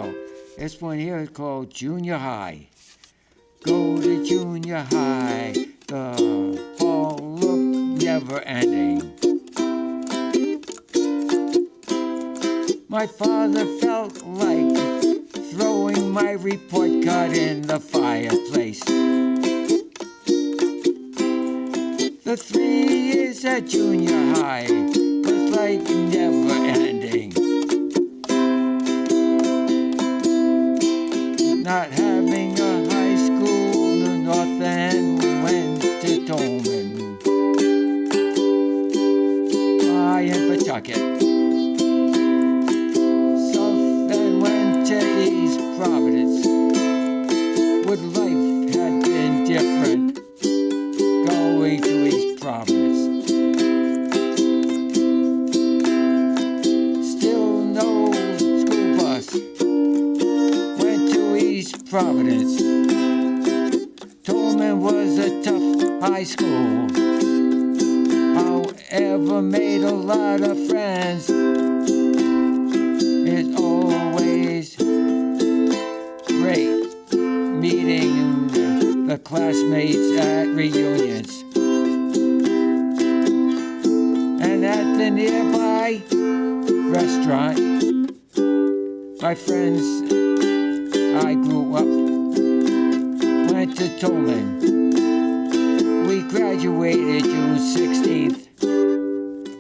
go. This one here is called Junior High. Go to junior high, the hall looked never ending. My father felt like throwing my report card in the fireplace. The 3 years at junior high was like never ending. Not having a high school, the North End went to Tolman. I in Pawtucket. South End went to East Providence. Would life had been different going to East Providence? Still no school bus. Went to East Providence. Tolman was a tough high school. However, made a lot of friends. It's always great meeting the classmates at reunions. And at the nearby restaurant, my friends I grew up went to Tolman. We graduated June 16th,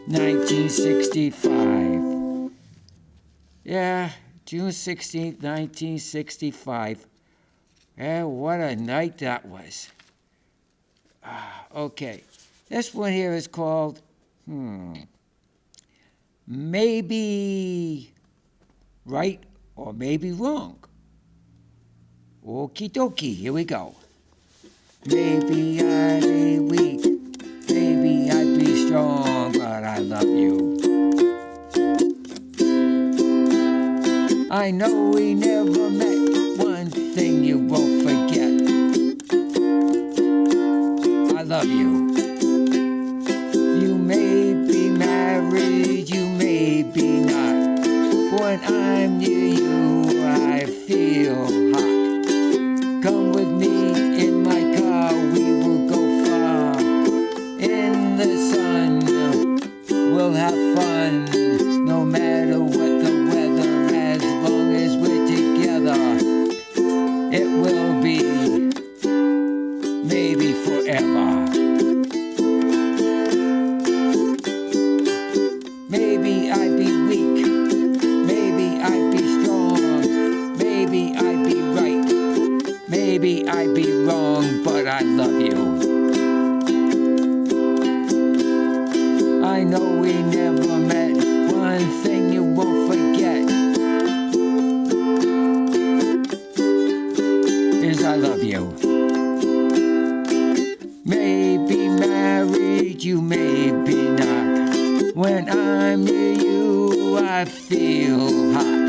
1965. Yeah, June 16th, 1965. Yeah, what a night that was. Okay, this one here is called, Maybe Right or Maybe Wrong. Okie dokie, here we go. Maybe I'd be weak, maybe I'd be strong, but I love you. I know we never met, one thing you won't forget. I love you. You may be married, you may be not. When I'm near you, I feel hot. Come with me in my car, we will go far. In the sun, we'll have fun. No matter what the weather, as long as we're together, it will be maybe forever. Maybe I'd be weak, maybe I'd be strong, maybe I'd be right, maybe I'd be wrong, but I love you. I know we never met, one thing you won't forget is I love you. Maybe married, you may be not. When I'm near you, I feel hot.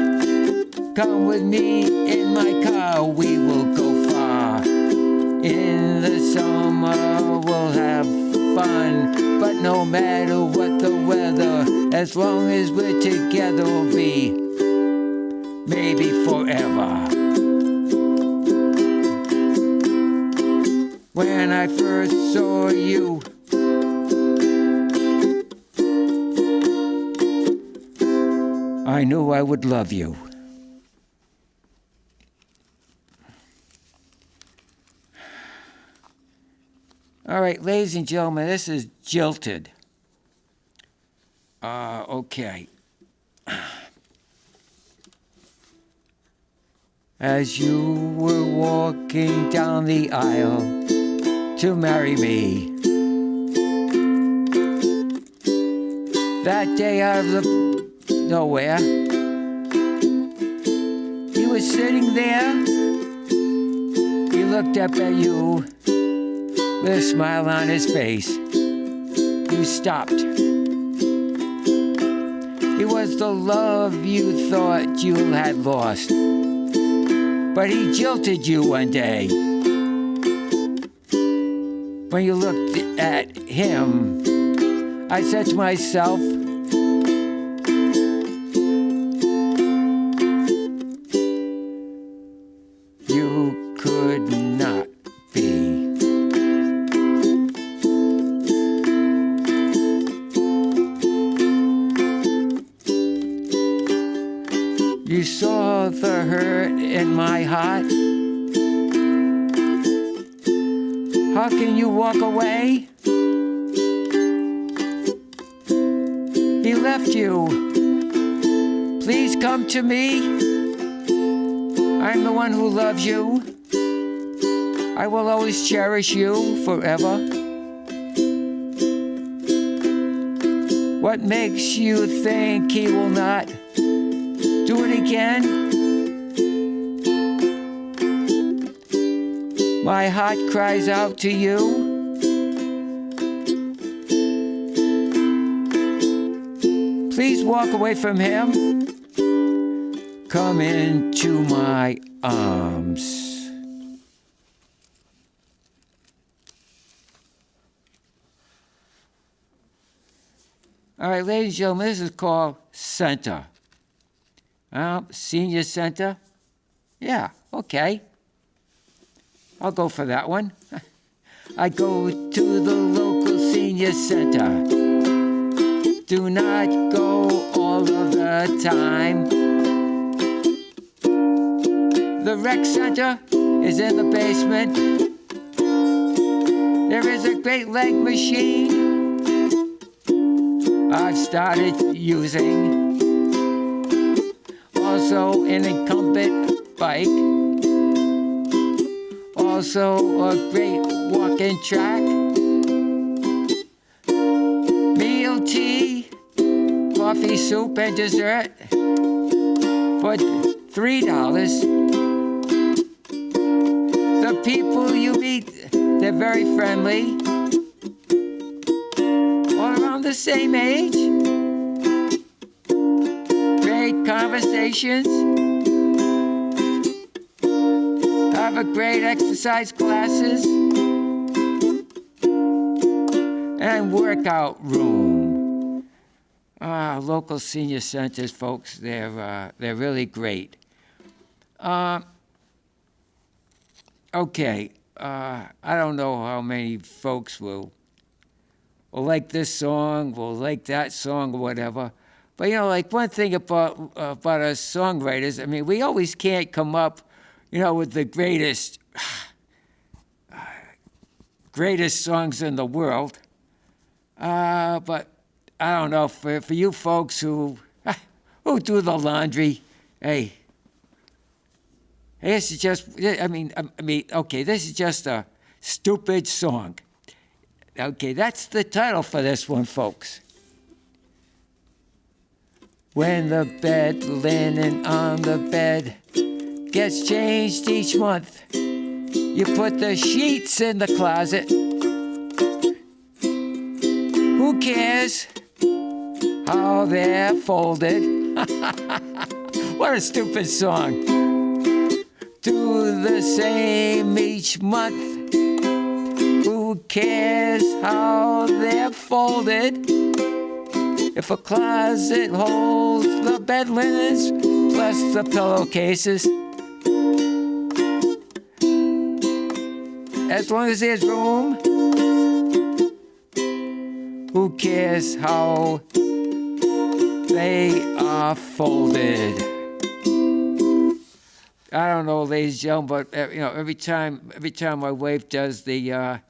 Come with me in my car, we will go far. In the summer, we'll have fun. But no matter what the weather, as long as we're together, we'll be maybe forever. When I first saw you, I knew I would love you. All right, ladies and gentlemen, this is Jilted. Okay. As you were walking down the aisle to marry me, that day out of the nowhere, he was sitting there. He looked up at you with a smile on his face. You stopped. He was the love you thought you had lost, but he jilted you one day. When you looked at him, I said to myself, the hurt in my heart? How can you walk away? He left you. Please come to me. I'm the one who loves you. I will always cherish you forever. What makes you think he will not do it again? My heart cries out to you. Please walk away from him. Come into my arms. All right, ladies and gentlemen, this is called Center. Senior Center? Yeah, okay. I'll go for that one. I go to the local senior center. Do not go all of the time. The rec center is in the basement. There is a great leg machine I've started using. Also an incumbent bike. Also a great walking track. Meal, tea, coffee, soup, and dessert for $3. The people you meet, they're very friendly. All around the same age. Great conversations. Have a great exercise classes. And workout room. Local senior centers, folks, they're really great. Okay, I don't know how many folks will like this song, will like that song, or whatever. But like one thing about us songwriters, I mean, we always can't come up, with the greatest songs in the world. But I don't know, for you folks who do the laundry, hey, this is just, okay, this is just a stupid song. Okay, that's the title for this one, folks. When the bed linen on the bed gets changed each month, you put the sheets in the closet. Who cares how they're folded? What a stupid song. Do the same each month. Who cares how they're folded? If a closet holds the bed linens plus the pillowcases, as long as there's room, who cares how they are folded? I don't know, ladies and gentlemen, but every time my wife does the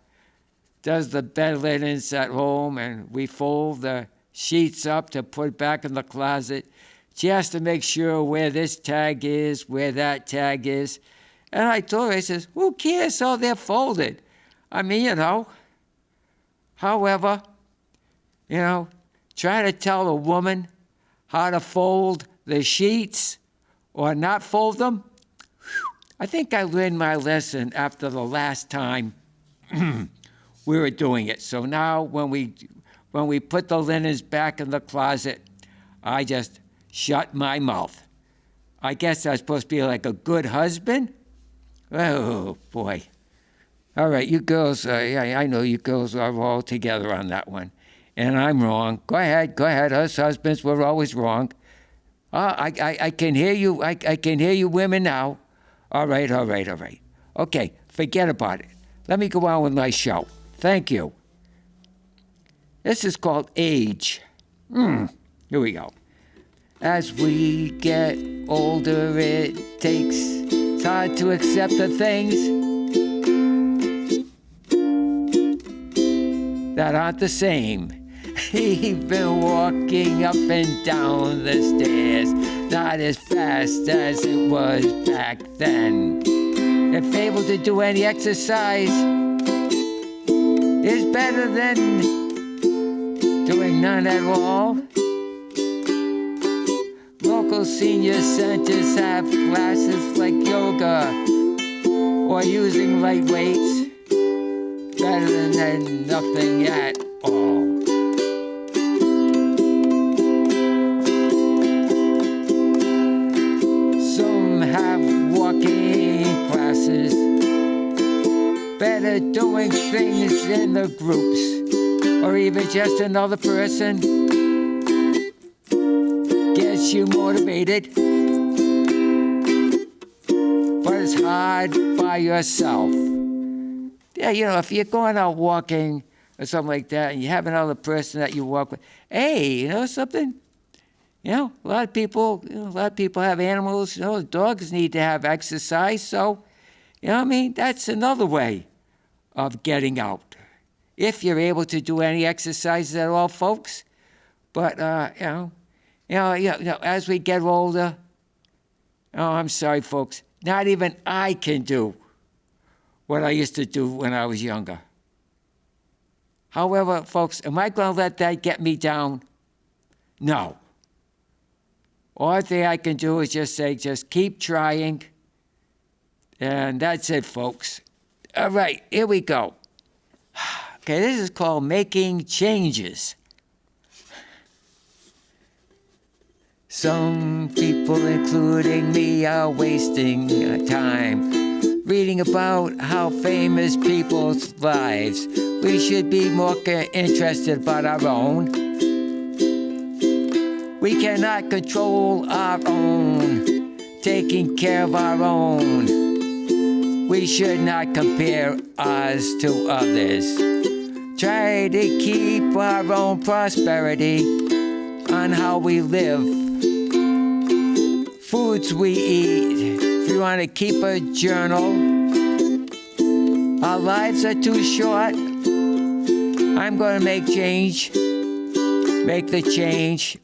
bed linens at home and we fold the sheets up to put back in the closet, she has to make sure where this tag is, where that tag is. And I told her, I says, who cares how they're folded? I mean, however, try to tell a woman how to fold the sheets or not fold them. I think I learned my lesson after the last time we were doing it. So now when we put the linens back in the closet, I just shut my mouth. I guess I'm supposed to be like a good husband. Oh, boy. All right, you girls, I know you girls are all together on that one. And I'm wrong. Go ahead. Us husbands, we're always wrong. I can hear you. I can hear you women now. All right. Okay, forget about it. Let me go on with my show. Thank you. This is called Age. Here we go. As we get older, it's hard to accept the things that aren't the same. Even walking up and down the stairs, not as fast as it was back then. If able to do any exercise is better than doing none at all. Local senior centers have classes like yoga or using light weights, better than nothing at all. Some have walking classes, better doing things in the groups, or even just another person gets you motivated. But it's hard by yourself. Yeah, you know, if you're going out walking or something like that, and you have another person that you walk with, hey, you know something? You know, a lot of people have animals. You know, dogs need to have exercise. So, you know what I mean? That's another way of getting out. If you're able to do any exercises at all, folks. But, you know, as we get older, oh, I'm sorry, folks, not even I can do what I used to do when I was younger. However, folks, am I going to let that get me down? No. All thing I can do is just say, just keep trying. And that's it, folks. All right, here we go. Okay, this is called Making Changes. Some people, including me, are wasting time reading about how famous people's lives. We should be more interested about our own. We cannot control our own, taking care of our own. We should not compare us to others. Try to keep our own prosperity on how we live, foods we eat. If you want to keep a journal, our lives are too short. I'm going to make change, make the change.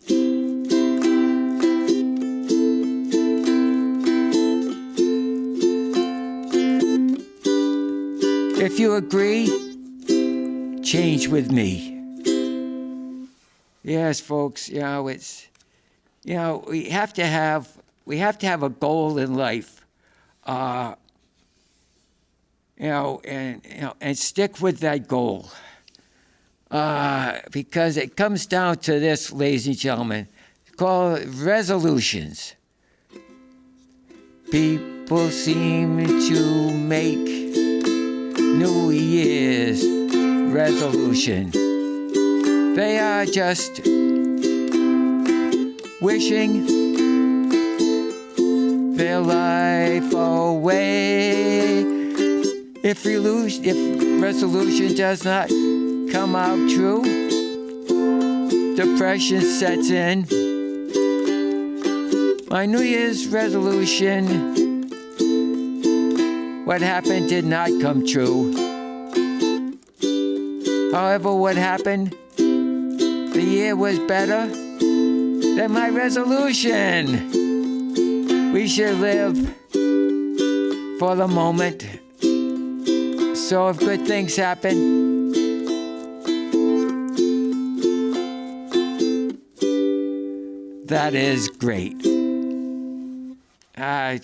If you agree, change with me. Yes, folks, you know, we have to have a goal in life, and stick with that goal. Because it comes down to this, ladies and gentlemen, called resolutions. People seem to make New Year's resolution. They are just wishing their life away. If resolution does not come out true, depression sets in. My New Year's resolution, what happened did not come true. However, what happened, the year was better than my resolution. We should live for the moment. So if good things happen, that is great.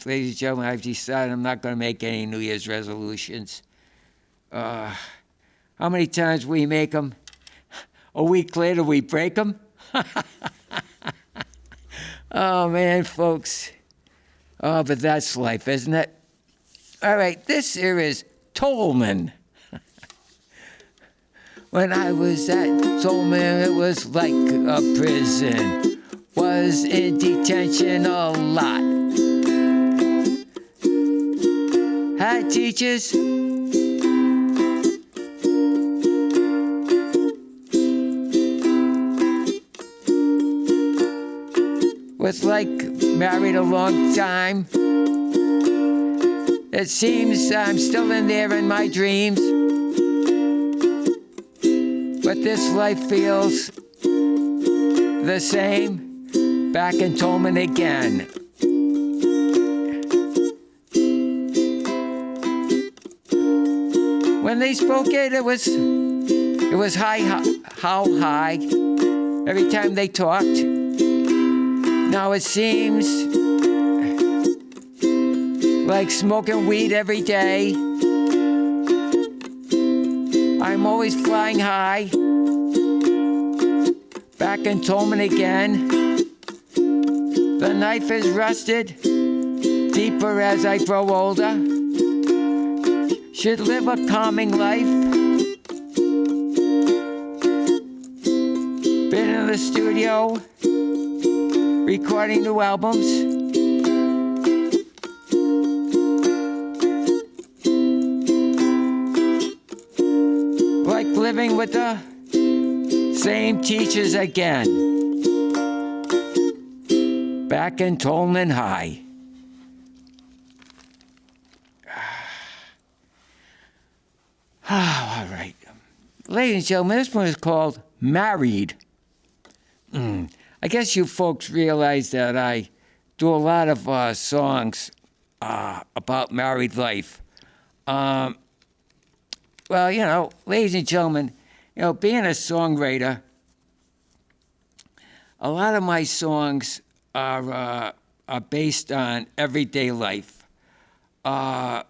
Ladies and gentlemen, I've decided I'm not going to make any New Year's resolutions. How many times we make them? A week later, we break them? Oh, man, folks. Oh, but that's life, isn't it? All right, this here is Tolman. When I was at Tolman, it was like a prison. Was in detention a lot. Had teachers was like married a long time. It seems I'm still in there in my dreams, but this life feels the same back in Tolman again. When they spoke it was high, how high every time they talked. Now it seems like smoking weed every day. I'm always flying high, back in Tolman again. The knife is rusted deeper as I grow older. Should live a calming life. Been in the studio, recording new albums. Like living with the same teachers again. Back in Tolman High. All right. Ladies and gentlemen, this one is called Married. I guess you folks realize that I do a lot of songs about married life. Well, ladies and gentlemen, being a songwriter, a lot of my songs are based on everyday life. And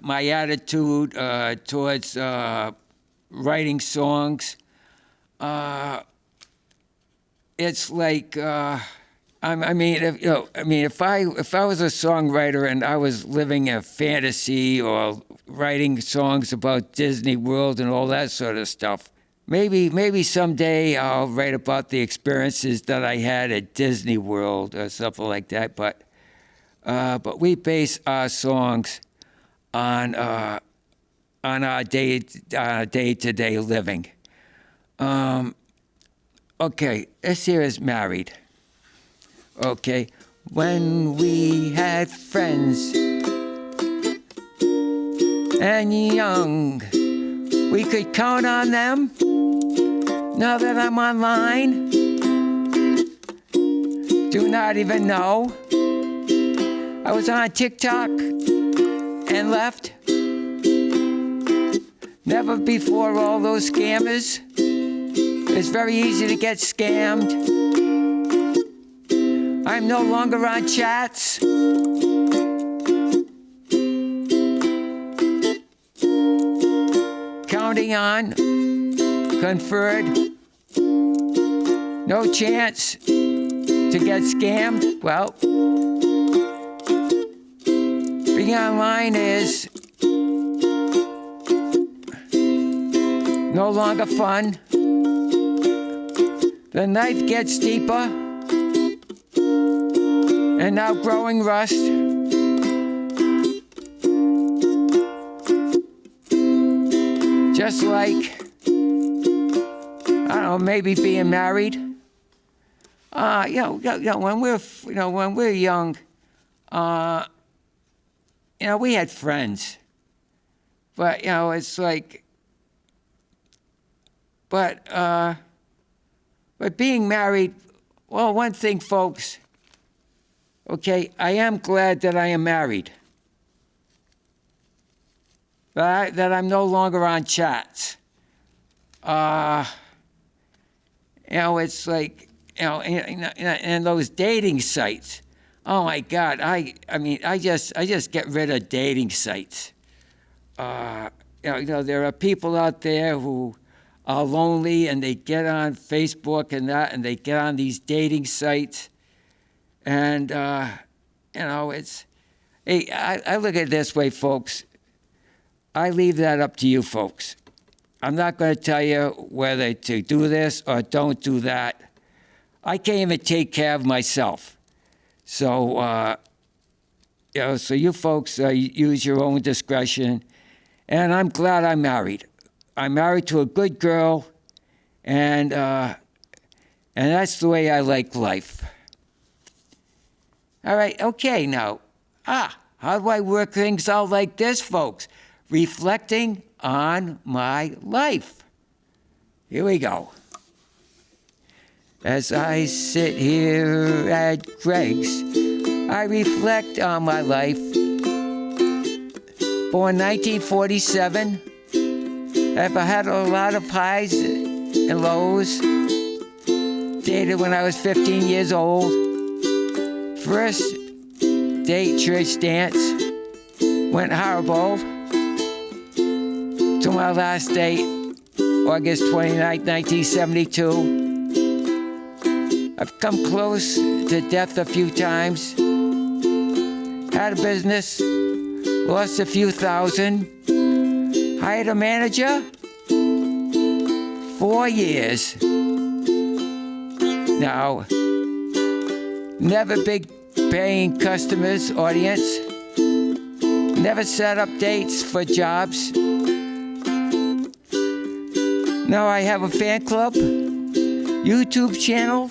my attitude towards writing songs, it's like if I was a songwriter and I was living a fantasy or writing songs about Disney World and all that sort of stuff, maybe someday I'll write about the experiences that I had at Disney World or something like that. But we base our songs on our day-to-day living. Okay, this here is Married. Okay, when we had friends and young, we could count on them. Now that I'm online, do not even know. I was on TikTok and left. Never before all those scammers. It's very easy to get scammed. I'm no longer on chats. Counting on conferred. No chance to get scammed. Well, being online is no longer fun. The knife gets deeper and now growing rust. Just like, I don't know, maybe being married. When we're young, we had friends. But, it's like, but being married, well, one thing, folks, okay, I am glad that I am married. That I'm no longer on chats. It's like, and those dating sites. Oh my God, I just get rid of dating sites. There are people out there who are lonely and they get on Facebook and they get on these dating sites. And, it's, hey, I look at it this way, folks. I leave that up to you folks. I'm not going to tell you whether to do this or don't do that. I can't even take care of myself. So, so you folks use your own discretion. And I'm glad I'm married. I'm married to a good girl, And that's the way I like life. All right, okay, now, how do I work things out like this, folks? Reflecting on my life. Here we go. As I sit here at Greg's, I reflect on my life. Born 1947, I've had a lot of highs and lows. Dated when I was 15 years old. First date church dance went horrible. To my last date, August 29, 1972. I've come close to death a few times. Had a business, lost a few thousand. Hired a manager, 4 years. Now, never big paying customers, audience. Never set up dates for jobs. Now I have a fan club, YouTube channel.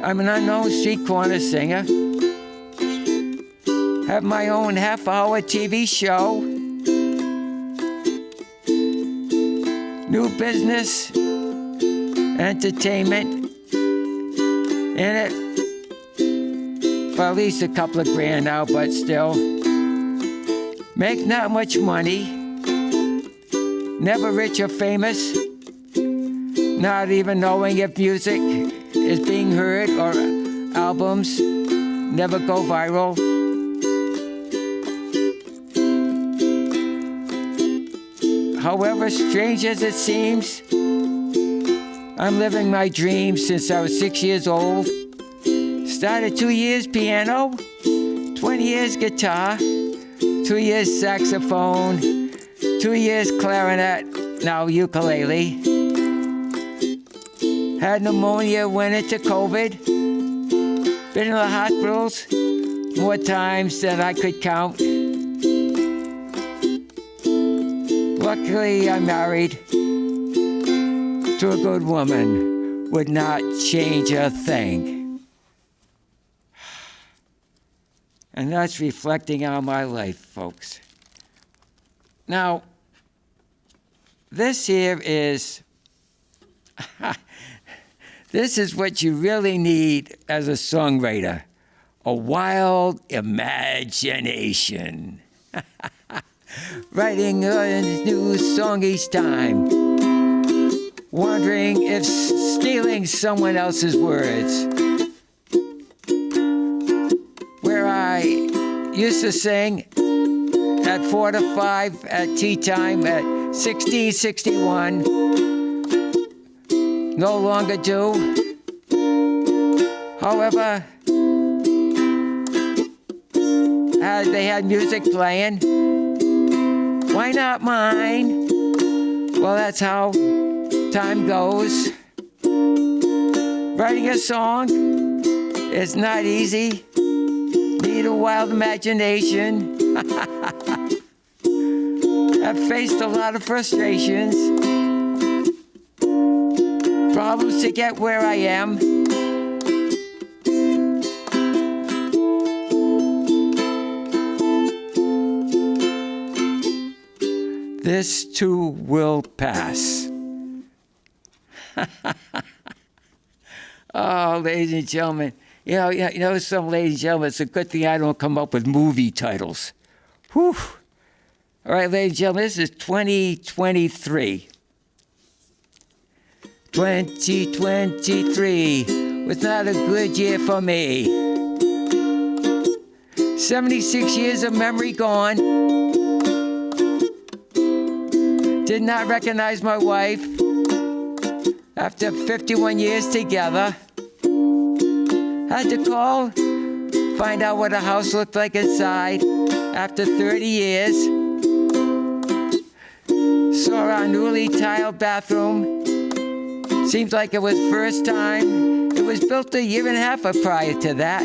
I'm an unknown street corner singer. Have my own half-hour TV show. New business, entertainment in it. For at least a couple of grand now, but still. Make not much money. Never rich or famous. Not even knowing if music is being heard or albums never go viral. However strange as it seems, I'm living my dreams since I was 6 years old. Started 2 years piano, 20 years guitar, 2 years saxophone, 2 years clarinet, now ukulele. Had pneumonia, went into COVID. Been in the hospitals more times than I could count. Luckily, I'm married to a good woman. Would not change a thing. And that's reflecting on my life, folks. Now, this here is, this is what you really need as a songwriter. A wild imagination. Writing a new song each time. Wondering if stealing someone else's words. Where I used to sing at 4 to 5 at tea time at 1661. No longer do. However, they had music playing. Why not mine? Well, that's how time goes. Writing a song is not easy. Need a wild imagination. I've faced a lot of frustrations. Problems to get where I am. This too will pass. Oh, ladies and gentlemen, you know, some ladies and gentlemen, it's a good thing I don't come up with movie titles. Whew. All right, ladies and gentlemen, this is 2023. 2023 was not a good year for me. 76 years of memory gone. Did not recognize my wife after 51 years together. Had to call, find out what a house looked like inside after 30 years. Saw our newly tiled bathroom. Seems like it was first time. It was built a year and a half prior to that.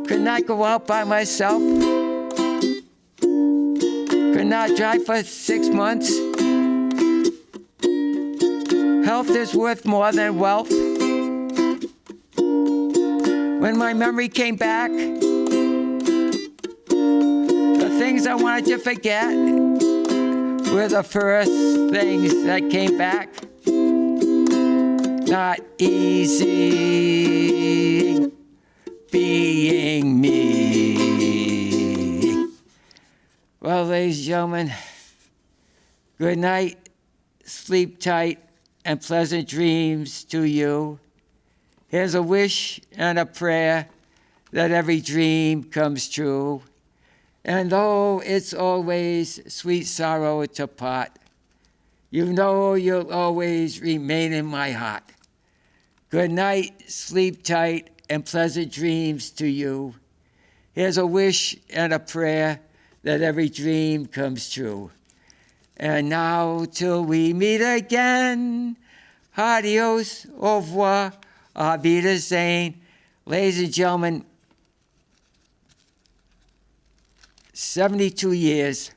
Could not go out by myself. Could not drive for 6 months. health is worth more than wealth. When my memory came back, the things I wanted to forget were the first things that came back. Not easy being me. Well, ladies and gentlemen, good night, sleep tight, and pleasant dreams to you. Here's a wish and a prayer that every dream comes true. And though it's always sweet sorrow to part, you know you'll always remain in my heart. Good night, sleep tight, and pleasant dreams to you. Here's a wish and a prayer that every dream comes true. And now till we meet again, adios, au revoir, auf Wiedersehen. Ladies and gentlemen, 72 years.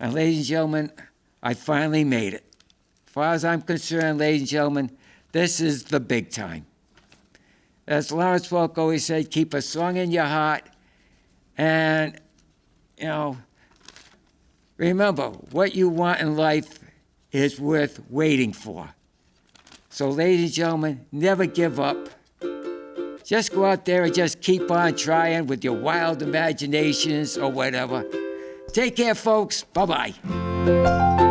And ladies and gentlemen, I finally made it. As far as I'm concerned, ladies and gentlemen, this is the big time. As Lawrence Welk always said, keep a song in your heart. And, remember, what you want in life is worth waiting for. So, ladies and gentlemen, never give up. Just go out there and just keep on trying with your wild imaginations or whatever. Take care, folks. Bye-bye.